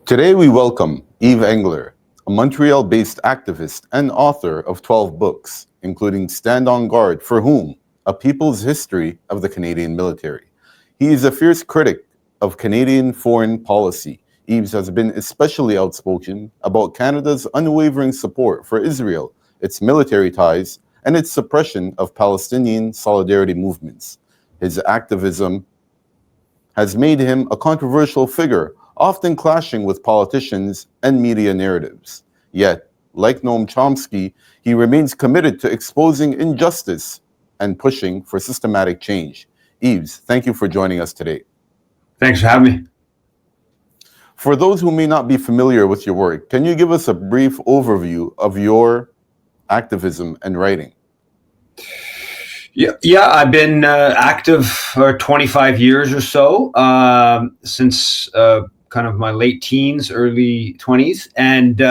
Today we welcome Yves Engler, a Montreal-based activist and author of 12 books, including Stand on Guard for Whom? A People's History of the Canadian Military. He is a fierce critic of Canadian foreign policy. Yves has been especially outspoken about Canada's unwavering support for Israel, its military ties, and its suppression of Palestinian solidarity movements. His activism has made him a controversial figure, often clashing with politicians and media narratives. Yet, like Noam Chomsky, he remains committed to exposing injustice and pushing for systematic change. Yves, thank you for joining us today. Thanks for having me. For those who may not be familiar with your work, can you give us a brief overview of your activism and writing? Yeah, I've been active for 25 years or so, since kind of my late teens, early 20s, and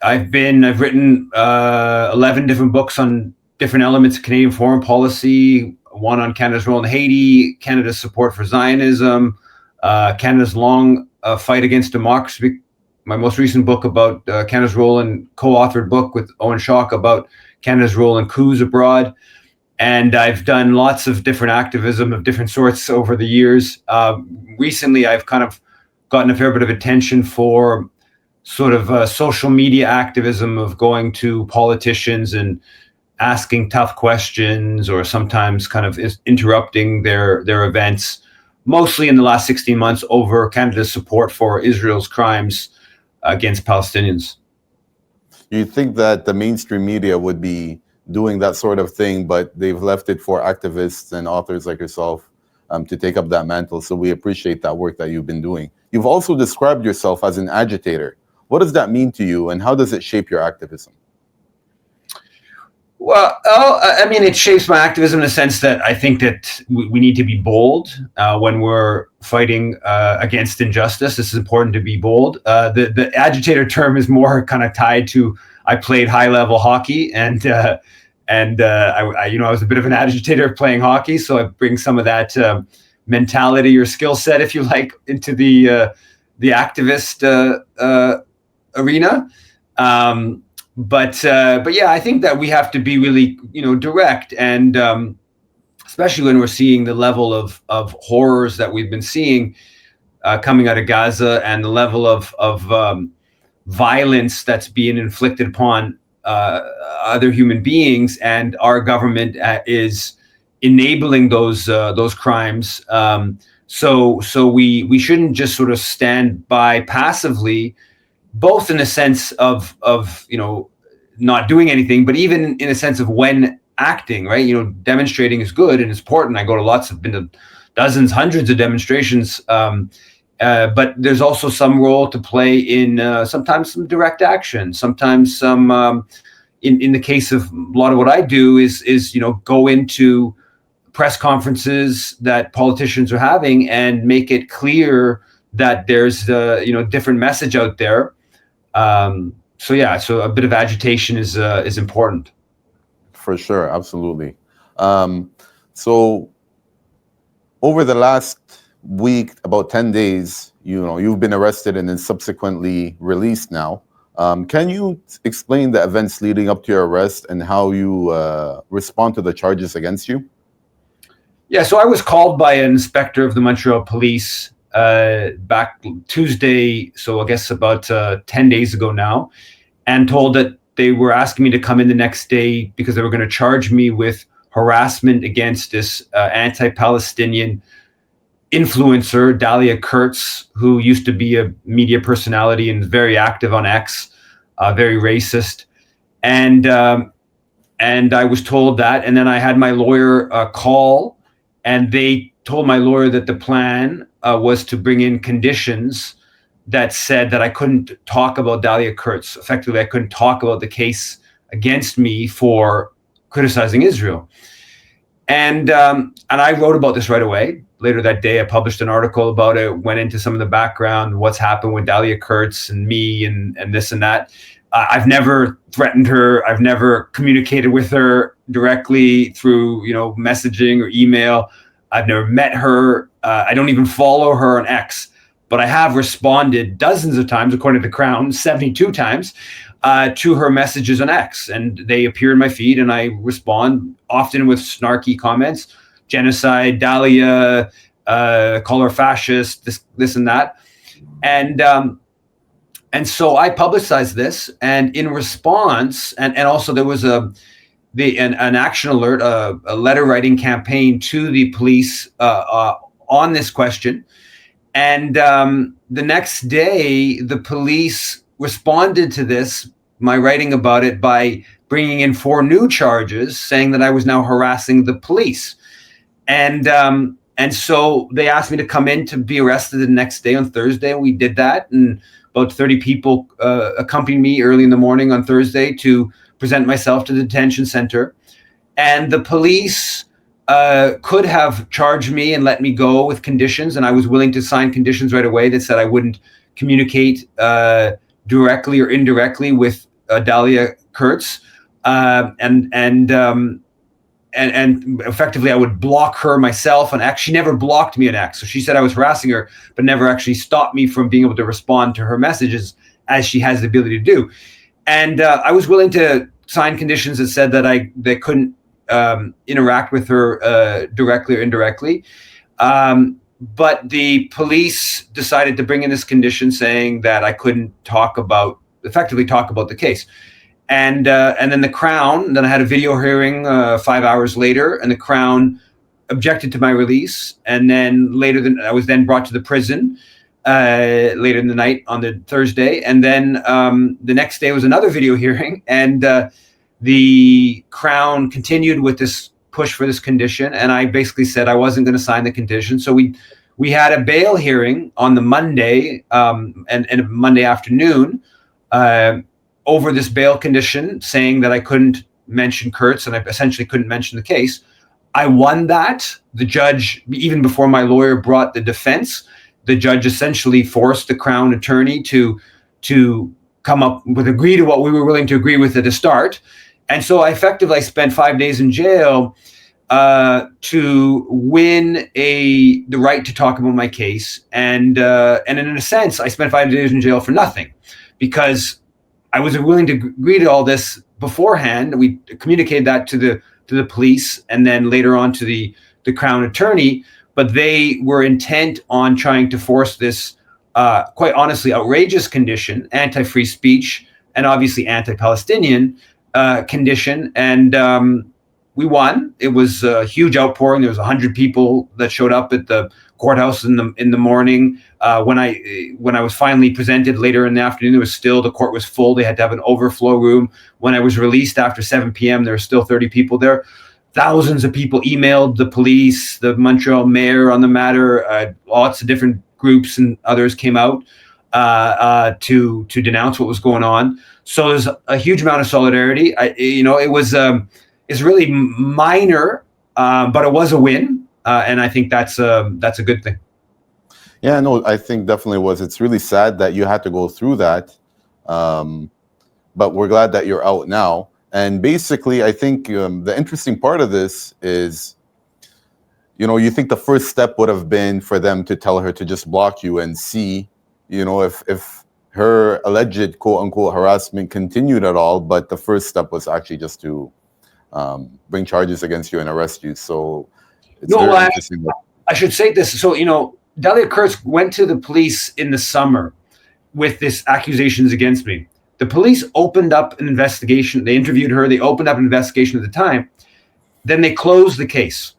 I've written 11 different books on different elements of Canadian foreign policy. One on Canada's role in Haiti, Canada's support for Zionism, Canada's long fight against democracy. My most recent book about Canada's role in co-authored book with Owen Schock about Canada's role in coups abroad. And I've done lots of different activism of different sorts over the years. Recently, I've kind of gotten a fair bit of attention for sort of social media activism of going to politicians and asking tough questions, or sometimes kind of interrupting their events, mostly in the last 16 months over Canada's support for Israel's crimes against Palestinians. You think that the mainstream media would be doing that sort of thing, but they've left it for activists and authors like yourself to take up that mantle. So we appreciate that work that you've been doing. You've also described yourself as an agitator. What does that mean to you, and how does it shape your activism? Well, I mean, it shapes my activism in the sense that I think that we need to be bold when we're fighting against injustice. It's important to be bold. The agitator term is more kind of tied to, I played high-level hockey, and I was a bit of an agitator playing hockey, so I bring some of that mentality or skill set, if you like, into the activist arena. But yeah, I think that we have to be really, direct, and especially when we're seeing the level of horrors that we've been seeing coming out of Gaza, and the level of violence that's being inflicted upon other human beings, and our government is enabling those crimes. So we shouldn't just sort of stand by passively, both in a sense of not doing anything, but even in a sense of when acting, right? Demonstrating is good and it's important. I go to been to dozens, hundreds of demonstrations, but there's also some role to play in sometimes some direct action, sometimes some, in the case of a lot of what I do is go into press conferences that politicians are having and make it clear that there's different message out there. So a bit of agitation is important. For sure, absolutely. So over the last week, about 10 days, you've been arrested and then subsequently released now. Can you explain the events leading up to your arrest and how you respond to the charges against you? Yeah, so I was called by an inspector of the Montreal Police back Tuesday, so I guess about 10 days ago now, and told that they were asking me to come in the next day because they were going to charge me with harassment against this anti-Palestinian influencer, Dalia Kurtz, who used to be a media personality and very active on X, very racist. And I was told that, and then I had my lawyer call, and they told my lawyer that the plan was to bring in conditions that said that I couldn't talk about Dalia Kurtz. Effectively, I couldn't talk about the case against me for criticizing Israel. And I wrote about this right away. Later that day, I published an article about it, went into some of the background, what's happened with Dalia Kurtz and me and this and that. I've never threatened her. I've never communicated with her directly through, messaging or email. I've never met her. I don't even follow her on X. but I have responded dozens of times, according to the Crown, 72 times, to her messages on X. And they appear in my feed, and I respond often with snarky comments, genocide, Dahlia, call her fascist, this and that. And so I publicized this, and in response, and also there was an action alert, a letter writing campaign to the police on this question. And the next day, the police responded to this, my writing about it, by bringing in 4 new charges, saying that I was now harassing the police. And so they asked me to come in to be arrested the next day on Thursday, and we did that. And about 30 people accompanied me early in the morning on Thursday to present myself to the detention center. And the police could have charged me and let me go with conditions, and I was willing to sign conditions right away that said I wouldn't communicate directly or indirectly with Dahlia Kurtz, and effectively I would block her myself on X. She never blocked me on X, so she said I was harassing her, but never actually stopped me from being able to respond to her messages as she has the ability to do. And I was willing to sign conditions that said that they couldn't interact with her directly or indirectly. But the police decided to bring in this condition saying that I couldn't effectively talk about the case. And then the Crown, then I had a video hearing 5 hours later, and the Crown objected to my release. And then I was then brought to the prison later in the night on the Thursday. And then the next day was another video hearing, and the Crown continued with this push for this condition, and I basically said I wasn't going to sign the condition. So we had a bail hearing on the Monday and a Monday afternoon over this bail condition, saying that I couldn't mention Kurtz and I essentially couldn't mention the case. I won that. The judge, even before my lawyer brought the defense, the judge essentially forced the Crown attorney to agree to what we were willing to agree with at the start. And so I effectively spent 5 days in jail to win the right to talk about my case. And in a sense, I spent 5 days in jail for nothing, because I was willing to agree to all this beforehand. We communicated that to the police and then later on to the Crown attorney, but they were intent on trying to force this quite honestly outrageous condition, anti-free speech and obviously anti-Palestinian condition. And we won. It was a huge outpouring. There was 100 people that showed up at the courthouse in the morning. When I was finally presented later in the afternoon, the court was full. They had to have an overflow room. When I was released after 7 p.m., there were still 30 people there. Thousands of people emailed the police, the Montreal mayor on the matter. Lots of different groups and others came out to denounce what was going on. So there's a huge amount of solidarity. It's really minor, but it was a win, and I think that's a good thing. Yeah, no, I think definitely was. It's really sad that you had to go through that, but we're glad that you're out now. And basically, I think the interesting part of this is, you think the first step would have been for them to tell her to just block you and see, if her alleged quote-unquote harassment continued at all. But the first step was actually just to bring charges against you and arrest you. So it's very interesting. I should say this. So, Dahlia Kurtz went to the police in the summer with these accusations against me. The police opened up an investigation. They interviewed her. They opened up an investigation at the time. Then they closed the case.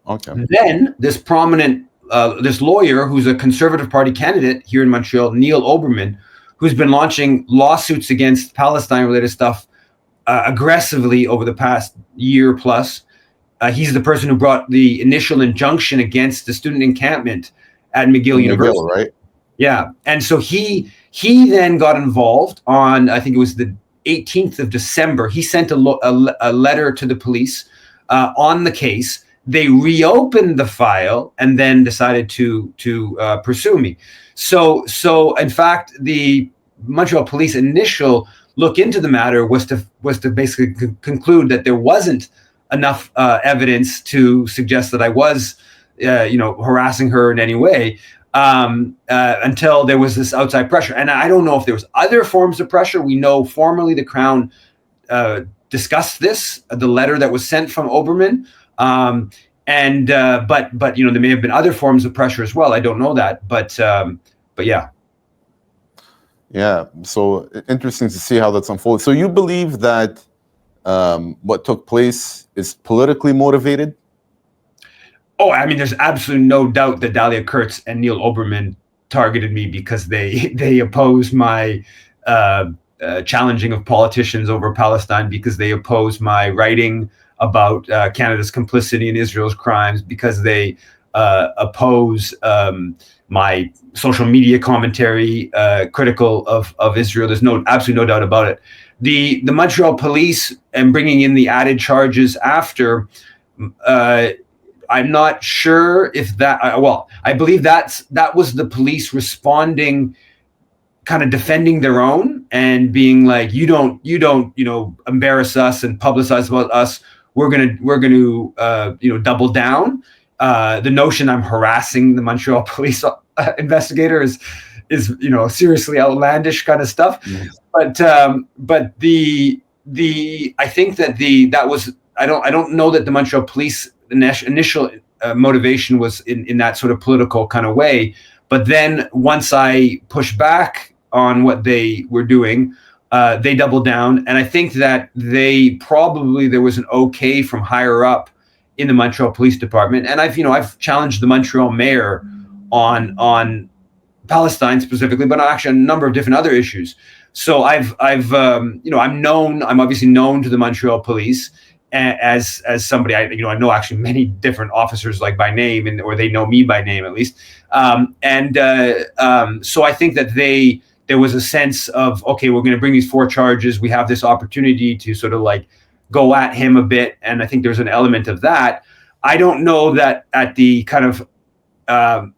Okay. Then this prominent, this lawyer who's a Conservative Party candidate here in Montreal, Neil Oberman, who's been launching lawsuits against Palestine-related stuff aggressively over the past year plus. He's the person who brought the initial injunction against the student encampment at McGill University. McGill, right? Yeah. And so he then got involved on, I think it was the 18th of December. He sent a letter to the police on the case. They reopened the file and then decided to pursue me. So in fact, the Montreal police initial look into the matter was to basically conclude that there wasn't enough evidence to suggest that I was harassing her in any way. until there was this outside pressure. And I don't know if there was other forms of pressure. We know formally the Crown discussed this, the letter that was sent from Oberman. But you know, there may have been other forms of pressure as well. I don't know that, but yeah. Yeah, so interesting to see how that's unfolded. So you believe that what took place is politically motivated? Oh, I mean, there's absolutely no doubt that Dahlia Kurtz and Neil Oberman targeted me because they oppose my challenging of politicians over Palestine, because they oppose my writing about Canada's complicity in Israel's crimes, because they oppose my social media commentary critical of Israel. There's absolutely no doubt about it. The Montreal police and bringing in the added charges after, I'm not sure if that, I believe that was the police responding, kind of defending their own and being like, you don't, embarrass us and publicize about us. We're going to double down. The notion I'm harassing the Montreal police investigator is seriously outlandish kind of stuff. Mm. But I think that was, I don't know that the Montreal police initial motivation was in that sort of political kind of way. But then once I pushed back on what they were doing, they doubled down. And I think that there was an okay from higher up in the Montreal Police Department. And I've challenged the Montreal mayor on Palestine specifically, but actually a number of different other issues. So I'm obviously known to the Montreal Police as somebody I know actually many different officers, like by name, or they know me by name at least. So I think that there was a sense of, okay, we're going to bring these 4 charges. We have this opportunity to sort of like go at him a bit. And I think there's an element of that. I don't know that at the kind of, I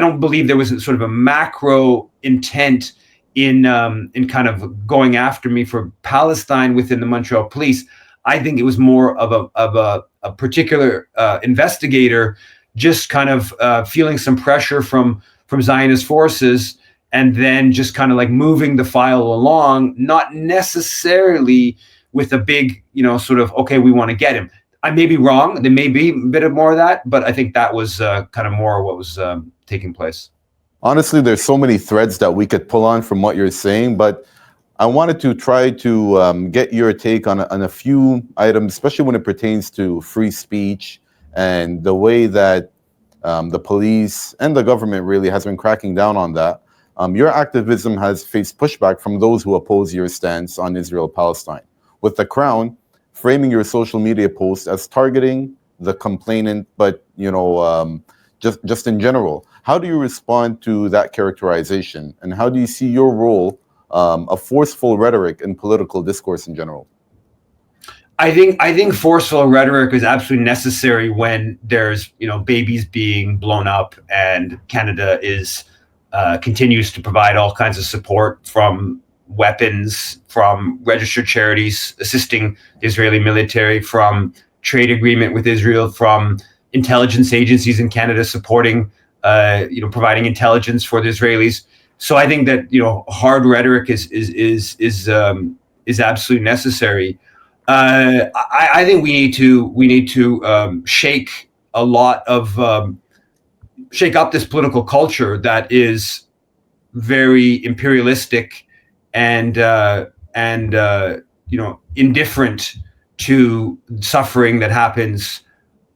don't believe there was a sort of a macro intent in kind of going after me for Palestine within the Montreal police. I think it was more of a particular investigator just kind of feeling some pressure from Zionist forces, and then just kind of like moving the file along, not necessarily with a big, sort of, okay, we want to get him. I may be wrong. There may be a bit of more of that, but I think that was kind of more what was taking place. Honestly, there's so many threads that we could pull on from what you're saying, but I wanted to try to get your take on a few items, especially when it pertains to free speech and the way that the police and the government really has been cracking down on that. Your activism has faced pushback from those who oppose your stance on Israel-Palestine, with the Crown framing your social media posts as targeting the complainant, but just in general. How do you respond to that characterization, and how do you see your role of forceful rhetoric in political discourse in general? I think forceful rhetoric is absolutely necessary when there's babies being blown up, and Canada continues to provide all kinds of support, from weapons, from registered charities assisting the Israeli military, from trade agreement with Israel, from intelligence agencies in Canada supporting, providing intelligence for the Israelis. So I think that hard rhetoric is absolutely necessary. I think we need to shake up this political culture that is very imperialistic and indifferent to suffering that happens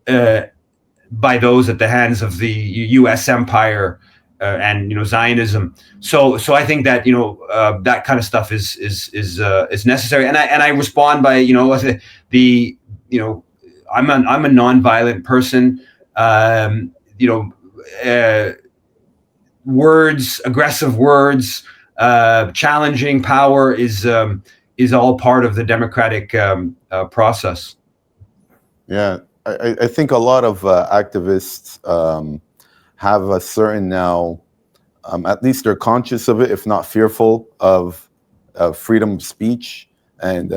by those at the hands of the U.S. empire and Zionism. So I think that that kind of stuff is necessary. And I respond by I'm a nonviolent person. Aggressive words, challenging power is all part of the democratic process. Yeah, I think a lot of activists have a certain now, at least they're conscious of it, if not fearful of freedom of speech and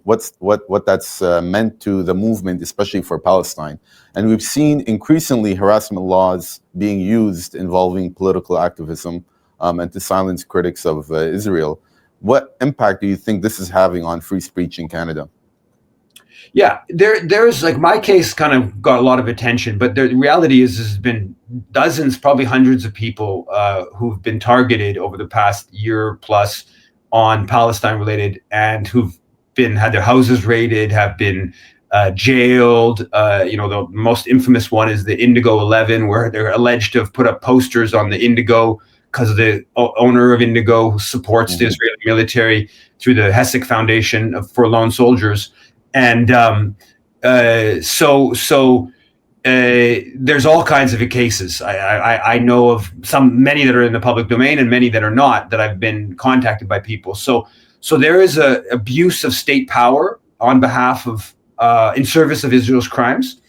what that's meant to the movement, especially for Palestine. And we've seen increasingly harassment laws being used involving political activism and to silence critics of Israel. What impact do you think this is having on free speech in Canada? Yeah, there's like my case kind of got a lot of attention, but the reality is there's been dozens, probably hundreds of people who've been targeted over the past year plus on Palestine related, and who've been had their houses raided, have been jailed. The most infamous one is the Indigo 11, where they're alleged to have put up posters on the Indigo because of the owner of Indigo who supports the Israeli military through the Hesek Foundation for Lone Soldiers. And there's all kinds of cases. I know of many that are in the public domain and many that are not, that I've been contacted by people. So there is a abuse of state power on behalf of, in service of Israel's crimes,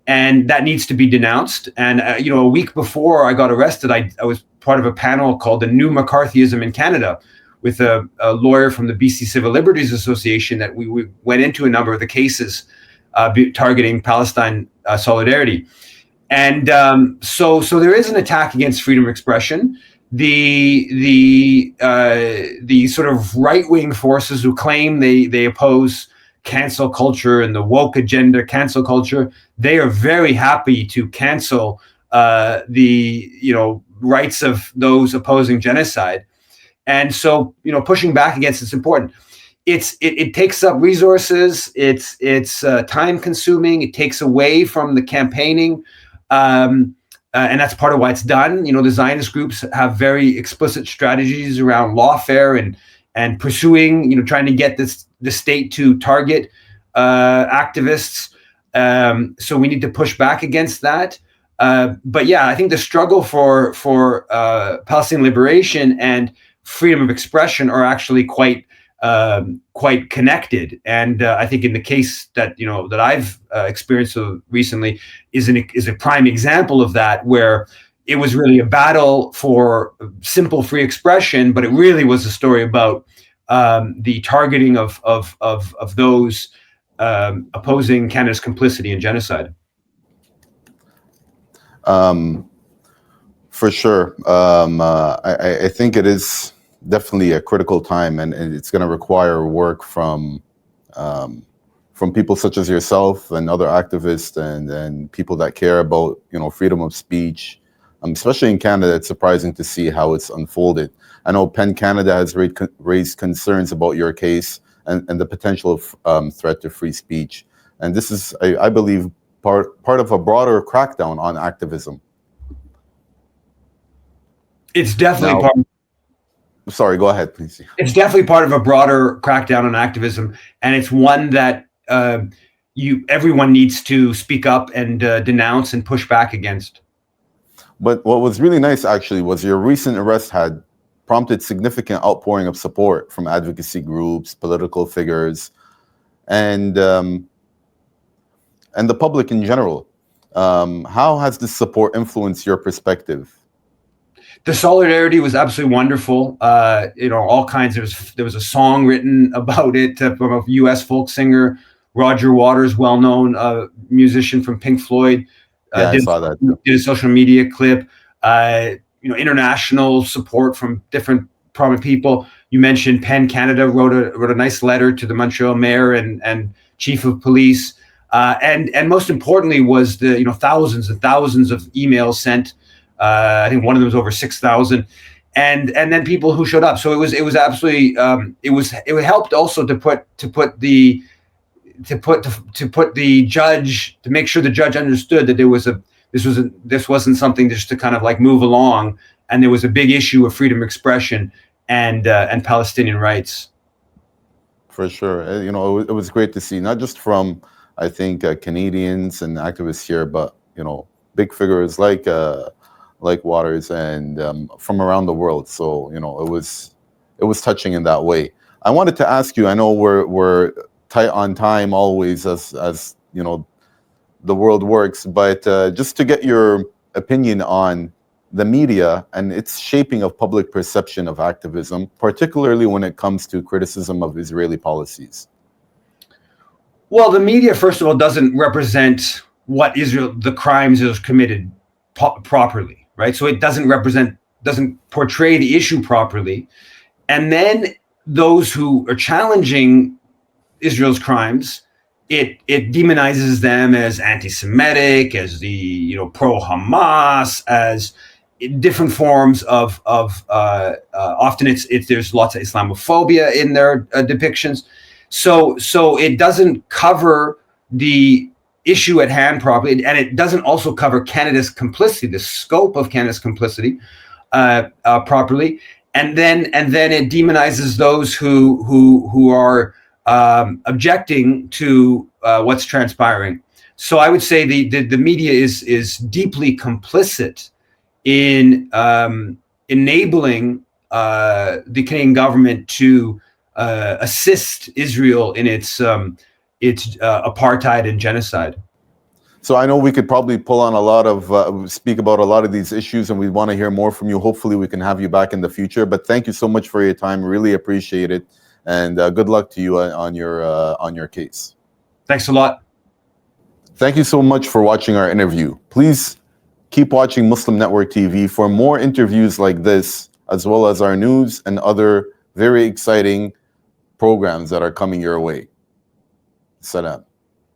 and that needs to be denounced. And a week before I got arrested, I was part of a panel called The New McCarthyism in Canada, with a lawyer from the BC Civil Liberties Association, that we went into a number of the cases targeting Palestine solidarity. And so there is an attack against freedom of expression. The sort of right-wing forces who claim they oppose cancel culture and the woke agenda, cancel culture, they are very happy to cancel the rights of those opposing genocide. And so, pushing back against it's important. It takes up resources. It's time consuming. It takes away from the campaigning, and that's part of why it's done. The Zionist groups have very explicit strategies around lawfare and pursuing, trying to get the state to target activists. So we need to push back against that. But yeah, I think the struggle for Palestinian liberation and freedom of expression are actually quite connected. And I think in the case that that I've experienced recently is a prime example of that, where it was really a battle for simple free expression, but it really was a story about the targeting of those opposing Canada's complicity in genocide. For sure. I think it is definitely a critical time, and it's going to require work from people such as yourself and other activists and people that care about freedom of speech. Especially in Canada, it's surprising to see how it's unfolded. I know PEN Canada has raised concerns about your case and the potential of threat to free speech, and this is, I believe, part of a broader crackdown on activism. It's definitely part. Sorry, go ahead, please. It's definitely part of a broader crackdown on activism, and it's one that everyone needs to speak up and denounce and push back against. But what was really nice, actually, was your recent arrest had prompted significant outpouring of support from advocacy groups, political figures, and the public in general. How has this support influenced your perspective? The solidarity was absolutely wonderful. All kinds. There was a song written about it from a U.S. folk singer, Roger Waters, well-known musician from Pink Floyd. Yeah, I saw that. Did a social media clip. International support from different prominent people. You mentioned PEN Canada wrote a nice letter to the Montreal mayor and chief of police. And most importantly was the thousands and thousands of emails sent. I think one of them was over 6,000, and then people who showed up. So it was absolutely it helped also to put the judge, to make sure the judge understood that this wasn't something just to kind of like move along, and there was a big issue of freedom of expression and Palestinian rights. For sure, it was great to see, not just from I think Canadians and activists here, but big figures like Waters and from around the world. So it was touching in that way. I wanted to ask you. I know we're tight on time always, as the world works, but just to get your opinion on the media and its shaping of public perception of activism, particularly when it comes to criticism of Israeli policies? Well, the media, first of all, doesn't represent what the crimes Israel committed properly, right? So it doesn't portray the issue properly. And then those who are challenging Israel's crimes, it demonizes them as anti-Semitic, as the pro-Hamas, as different forms of often there's lots of Islamophobia in their depictions. So it doesn't cover the issue at hand properly, and it doesn't also cover Canada's complicity, the scope of Canada's complicity properly. And then it demonizes those who are objecting to what's transpiring. So I would say the media is deeply complicit in enabling the Canadian government to assist Israel in its apartheid and genocide. So I know we could probably pull on a lot of, speak about a lot of these issues, and we want to hear more from you. Hopefully we can have you back in the future, but thank you so much for your time. Really appreciate it. And good luck to you on your case. Thanks a lot. Thank you so much for watching our interview. Please keep watching Muslim Network TV for more interviews like this, as well as our news and other very exciting programs that are coming your way. Salam.